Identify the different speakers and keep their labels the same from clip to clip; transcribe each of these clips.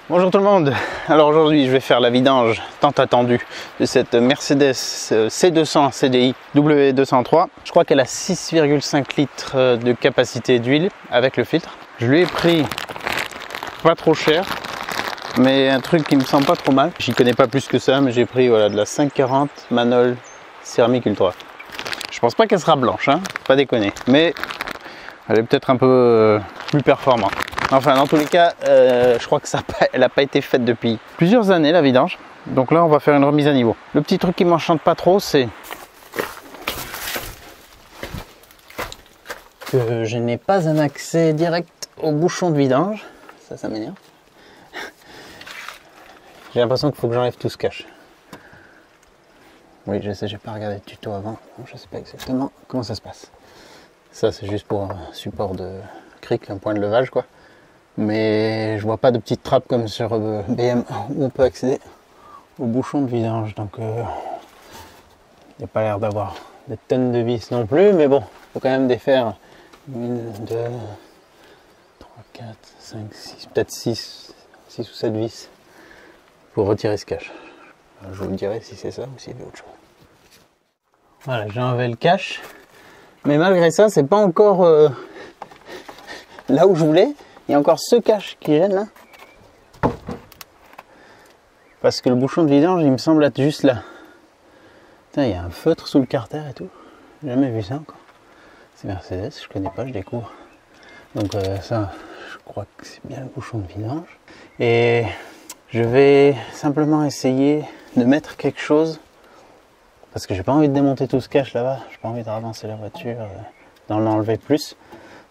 Speaker 1: Bonjour tout le monde. Alors aujourd'hui je vais faire la vidange tant attendue de cette Mercedes C200 CDI W203. Je crois qu'elle a 6,5 litres de capacité d'huile avec le filtre. Je lui ai pris pas trop cher, mais un truc qui me semble pas trop mal. J'y connais pas plus que ça, mais j'ai pris voilà, de la 540 Manol Céramique Ultra. Je pense pas qu'elle sera blanche, hein, pas déconner, mais elle est peut-être un peu plus performante. Enfin, dans tous les cas, je crois que elle n'a pas été faite depuis plusieurs années, la vidange. Donc là, on va faire une remise à niveau. Le petit truc qui m'enchante pas trop, c'est que je n'ai pas un accès direct au bouchon de vidange. Ça m'énerve. J'ai l'impression qu'il faut que j'enlève tout ce cache. Oui, je sais, j'ai pas regardé le tuto avant. Je sais pas exactement comment ça se passe. Ça, c'est juste pour un support de cric, un point de levage, quoi. Mais je vois pas de petites trappes comme sur BM où on peut accéder au bouchon de vidange. Donc il n'y a pas l'air d'avoir des tonnes de vis non plus, mais bon, il faut quand même défaire 1, 2, 3, 4, 5, 6, peut-être 6 ou 7 vis pour retirer ce cache. Je vous dirai si c'est ça ou s'il y avait autre chose. Voilà, j'ai enlevé le cache, mais malgré ça, c'est pas encore là où je voulais. Il y a encore ce cache qui gêne là. Parce que le bouchon de vidange, il me semble être juste là. Putain, il y a un feutre sous le carter et tout. J'ai jamais vu ça encore. C'est Mercedes, je connais pas, je découvre. Donc ça, je crois que c'est bien le bouchon de vidange. Et je vais simplement essayer de mettre quelque chose. Parce que j'ai pas envie de démonter tout ce cache là-bas. J'ai pas envie de ravancer la voiture, d'en enlever plus.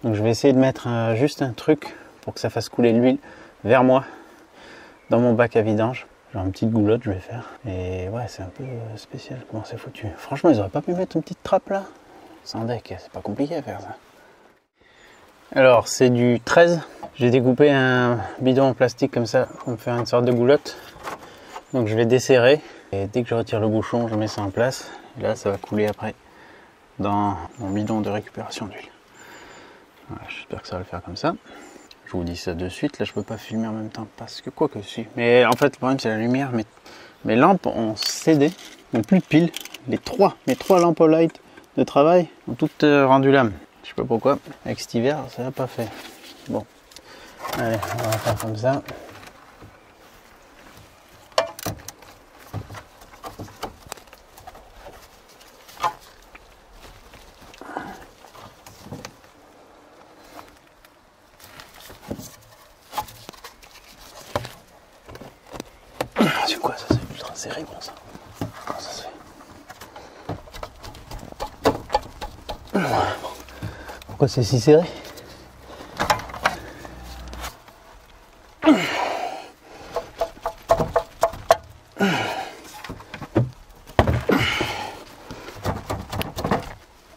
Speaker 1: Donc je vais essayer de mettre juste un truc pour que ça fasse couler l'huile vers moi dans mon bac à vidange. Genre une petite goulotte je vais faire. Et ouais, c'est un peu spécial comment c'est foutu. Franchement, ils auraient pas pu mettre une petite trappe là sans deck, c'est pas compliqué à faire ça. Alors c'est du 13. J'ai découpé un bidon en plastique comme ça pour me faire une sorte de goulotte. Donc je vais desserrer et dès que je retire le bouchon, je mets ça en place. Et là ça va couler après dans mon bidon de récupération d'huile. Voilà, j'espère que ça va le faire comme ça. Je vous dis ça de suite. Là, je peux pas filmer en même temps parce que quoi que si. Mais en fait, le problème c'est la lumière. Mes lampes ont cédé, n'ont plus de piles. Mes trois lampes light de travail ont toutes rendu l'âme. Je sais pas pourquoi. Avec cet hiver, ça n'a pas fait. Bon, allez, on va faire comme ça. C'est quoi ça? C'est ultra serré, bon ça. Comment ça se fait? Pourquoi c'est si serré?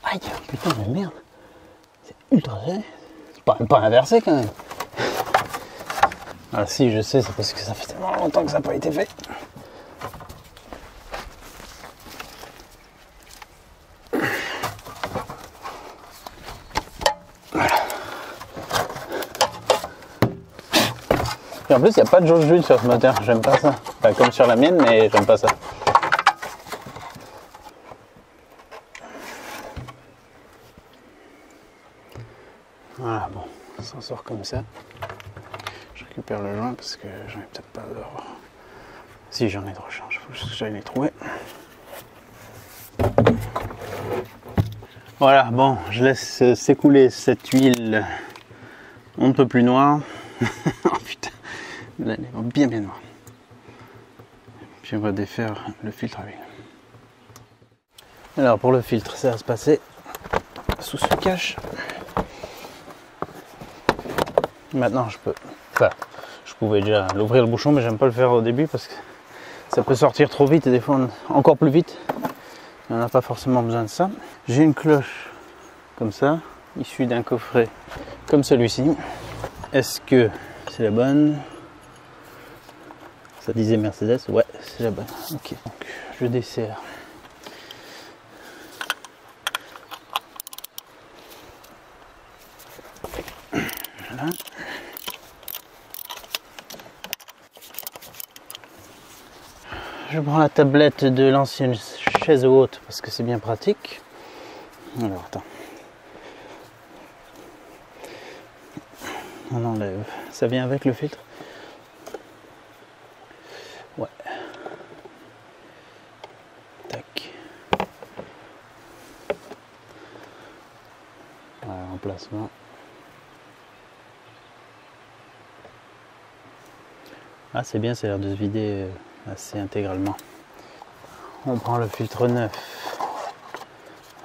Speaker 1: Aïe, putain de merde. C'est ultra serré. C'est pas inversé quand même. Ah si, je sais, c'est parce que ça fait tellement longtemps que ça n'a pas été fait. Voilà. Et en plus, il n'y a pas de jauge d'huile sur ce moteur, j'aime pas ça. Enfin, comme sur la mienne, mais j'aime pas ça. Voilà, bon, ça s'en sort comme ça. Je récupère le joint parce que j'en ai peut-être pas dehors. Si, j'en ai de rechange, il faut juste que j'aille les trouver. Voilà, bon, je laisse s'écouler cette huile on ne peut plus noire. Oh putain, là elle est bien noire. Puis on va défaire le filtre à huile. Alors pour le filtre, ça va se passer sous ce cache. Maintenant je peux, enfin je pouvais déjà l'ouvrir le bouchon, mais j'aime pas le faire au début parce que ça peut sortir trop vite et des fois encore plus vite. On n'a pas forcément besoin de ça. J'ai une cloche comme ça, issue d'un coffret comme celui-ci. Est-ce que c'est la bonne? Ça disait Mercedes, ouais c'est la bonne. Ok, donc je desserre. Voilà. je prends la tablette de l'ancienne chaise haute parce que c'est bien pratique. Alors attends. On enlève. Ça vient avec le filtre? Ouais. Tac. Voilà, emplacement. Ah, c'est bien, ça a l'air de se vider assez intégralement. On prend le filtre neuf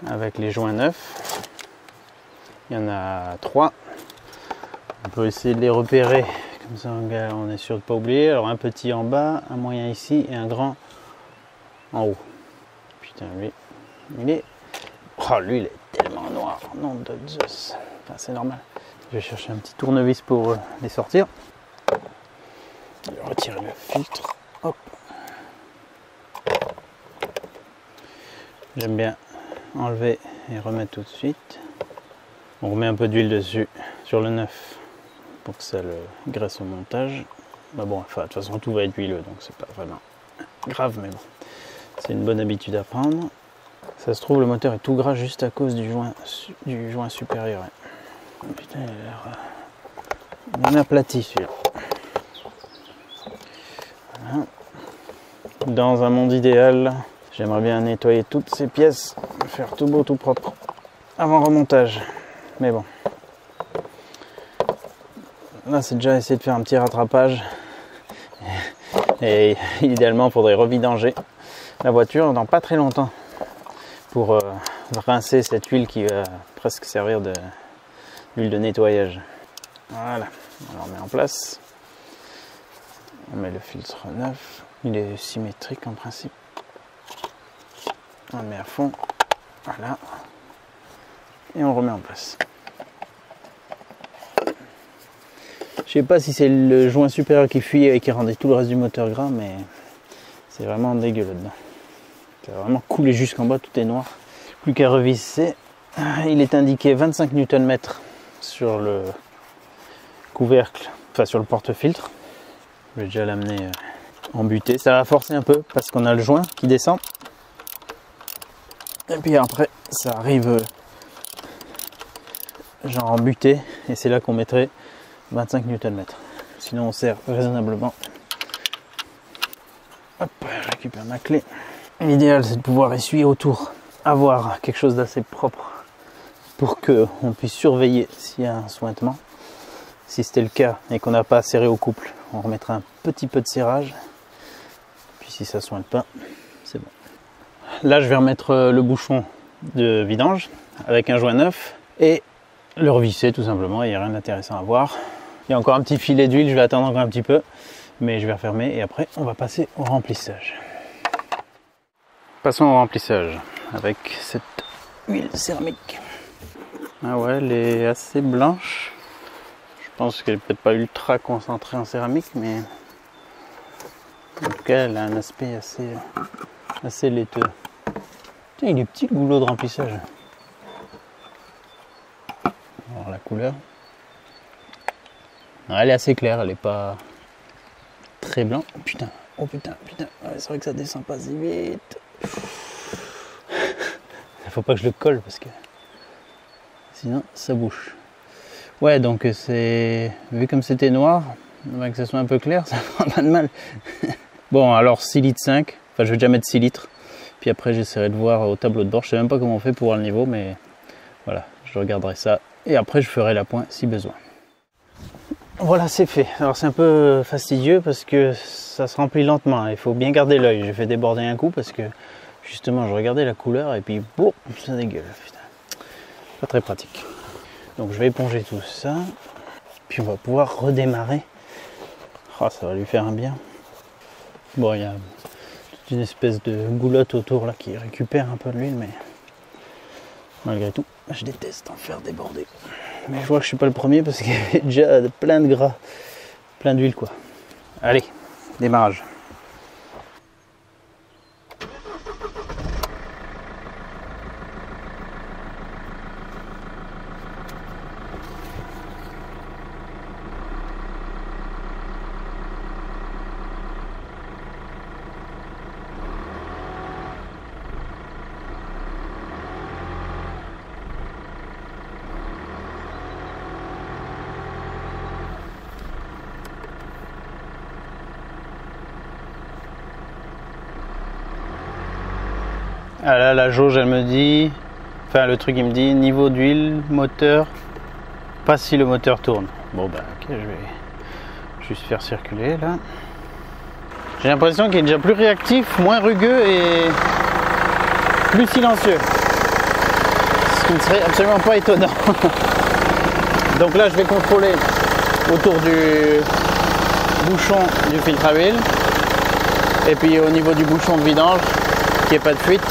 Speaker 1: avec les joints neufs. Il y en a 3. On peut essayer de les repérer, comme ça on est sûr de ne pas oublier. Alors un petit en bas, un moyen ici et un grand en haut. Putain, lui, il est... Oh, lui, il est tellement noir, nom de Zeus. Enfin, c'est normal. Je vais chercher un petit tournevis pour les sortir. Je vais retirer le filtre. Hop. J'aime bien enlever et remettre tout de suite. On remet un peu d'huile dessus sur le neuf pour que ça le graisse au montage. Bah bon, enfin, de toute façon tout va être huileux, donc c'est pas vraiment grave, mais bon, c'est une bonne habitude à prendre. Ça se trouve, le moteur est tout gras juste à cause du joint supérieur. Ouais. Putain, il a l'air bien aplati celui-là. Voilà. Dans un monde idéal, j'aimerais bien nettoyer toutes ces pièces, faire tout beau, tout propre avant remontage. Mais bon. Là, c'est déjà essayer de faire un petit rattrapage. Et idéalement, il faudrait revidanger la voiture dans pas très longtemps pour rincer cette huile qui va presque servir d'huile de nettoyage. Voilà, on le remet en place. On met le filtre neuf. Il est symétrique en principe. On le met à fond. Voilà. Et on le remet en place. Je sais pas si c'est le joint supérieur qui fuyait et qui rendait tout le reste du moteur gras, mais c'est vraiment dégueu là-dedans. Ça a vraiment coulé jusqu'en bas, tout est noir. Plus qu'à revisser. Il est indiqué 25 Nm sur le couvercle, enfin sur le porte-filtre. Je vais déjà l'amener en butée. Ça va forcer un peu parce qu'on a le joint qui descend. Et puis après, ça arrive genre en butée et c'est là qu'on mettrait 25 Nm. Sinon on serre raisonnablement. Hop, je récupère ma clé. L'idéal c'est de pouvoir essuyer autour, avoir quelque chose d'assez propre pour qu'on puisse surveiller s'il y a un sointement. Si c'était le cas et qu'on n'a pas serré au couple, on remettra un petit peu de serrage. Puis si ça ne sointe pas, c'est bon. Là je vais remettre le bouchon de vidange avec un joint neuf et le revisser tout simplement, il n'y a rien d'intéressant à voir. Il y a encore un petit filet d'huile, je vais attendre encore un petit peu, mais je vais refermer et après on va passer au remplissage. Passons au remplissage avec cette huile céramique. Ah ouais, elle est assez blanche. Je pense qu'elle n'est peut-être pas ultra concentrée en céramique, mais en tout cas elle a un aspect assez laiteux. Tiens, il est petit le goulot de remplissage. Alors la couleur. Elle est assez claire, elle n'est pas très blanc. Oh putain, oh putain, putain. Ouais, c'est vrai que ça descend pas si vite. Il faut pas que je le colle parce que sinon ça bouche. Ouais, donc c'est vu comme c'était noir, que ça soit un peu clair, ça fera pas de mal. Bon, alors 6 litres 5. Enfin, je vais déjà mettre 6 litres. Puis après, j'essaierai de voir au tableau de bord. Je sais même pas comment on fait pour voir le niveau, mais voilà, je regarderai ça. Et après, je ferai la pointe si besoin. Voilà, c'est fait. Alors, c'est un peu fastidieux parce que ça se remplit lentement. Il faut bien garder l'œil. J'ai fait déborder un coup parce que justement, je regardais la couleur et puis boum, ça dégueule. Putain. Pas très pratique. Donc, je vais éponger tout ça. Puis, on va pouvoir redémarrer. Oh, ça va lui faire un bien. Bon, il y a une espèce de goulotte autour là qui récupère un peu de l'huile, mais malgré tout, je déteste en faire déborder. Mais je vois que je suis pas le premier parce qu'il y avait déjà plein de gras, plein d'huile quoi. Allez, démarrage. Ah là, la jauge, elle me dit, enfin le truc il me dit niveau d'huile, moteur, pas si le moteur tourne. Bon bah ok, je vais juste faire circuler là. J'ai l'impression qu'il est déjà plus réactif, moins rugueux et plus silencieux. Ce qui ne serait absolument pas étonnant. Donc là je vais contrôler autour du bouchon du filtre à huile. Et puis au niveau du bouchon de vidange, qu'il n'y ait pas de fuite.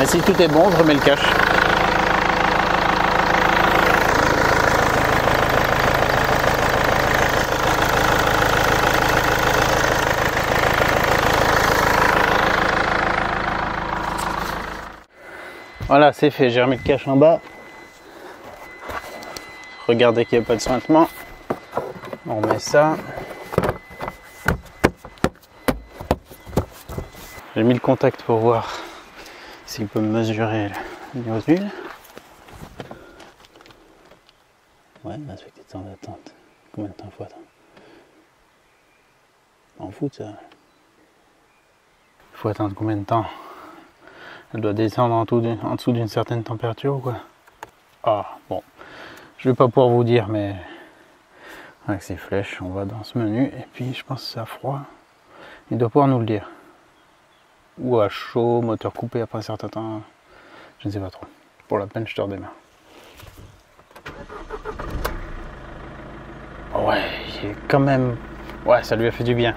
Speaker 1: Et si tout est bon, je remets le cache. Voilà, c'est fait, j'ai remis le cache en bas. Regardez qu'il n'y a pas de sointement. On remet ça. J'ai mis le contact pour voir s'il peut me mesurer le niveau d'huile. Ouais, respecter le temps d'attente. Combien de temps faut attendre? On fout ça. Il faut attendre combien de temps? Elle doit descendre en dessous d'une certaine température ou quoi? Ah, bon. Je vais pas pouvoir vous dire, mais avec ces flèches, on va dans ce menu. Et puis, je pense que c'est à froid. Il doit pouvoir nous le dire. Ou à chaud, moteur coupé après un certain temps. Je ne sais pas trop. Pour la peine, je te redémarre. Ouais, il est quand même... Ouais, ça lui a fait du bien.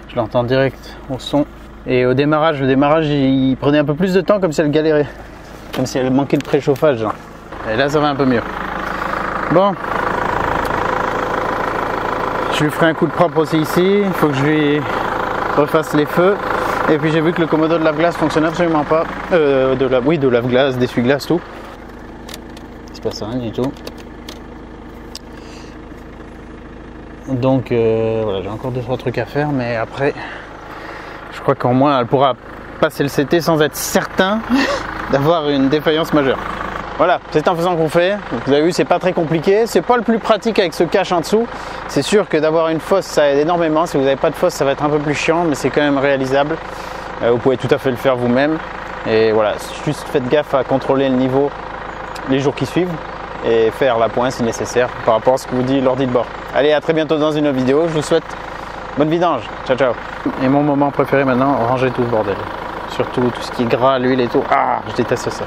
Speaker 1: Je l'entends direct au son. Et au démarrage, il prenait un peu plus de temps, comme si elle galérait. Comme si elle manquait de préchauffage. Genre. Et là, ça va un peu mieux. Bon. Je lui ferai un coup de propre aussi ici. Il faut que je lui refasse les feux. Et puis j'ai vu que le commodo de lave-glace fonctionne absolument pas. De lave-glace, d'essuie-glace, tout. Il se passe rien du tout. Donc voilà, j'ai encore 2-3 trucs à faire, mais après, je crois qu'en moins elle pourra passer le CT sans être certain d'avoir une défaillance majeure. Voilà, c'est en faisant qu'on fait. Donc, vous avez vu, c'est pas très compliqué. C'est pas le plus pratique avec ce cache en dessous. C'est sûr que d'avoir une fosse, ça aide énormément. Si vous n'avez pas de fosse, ça va être un peu plus chiant, mais c'est quand même réalisable. Vous pouvez tout à fait le faire vous-même. Et voilà, juste faites gaffe à contrôler le niveau les jours qui suivent et faire la pointe si nécessaire par rapport à ce que vous dit l'ordi de bord. Allez, à très bientôt dans une autre vidéo. Je vous souhaite bonne vidange. Ciao, ciao. Et mon moment préféré maintenant, ranger tout ce bordel. Surtout tout ce qui est gras, l'huile et tout. Ah, je déteste ça.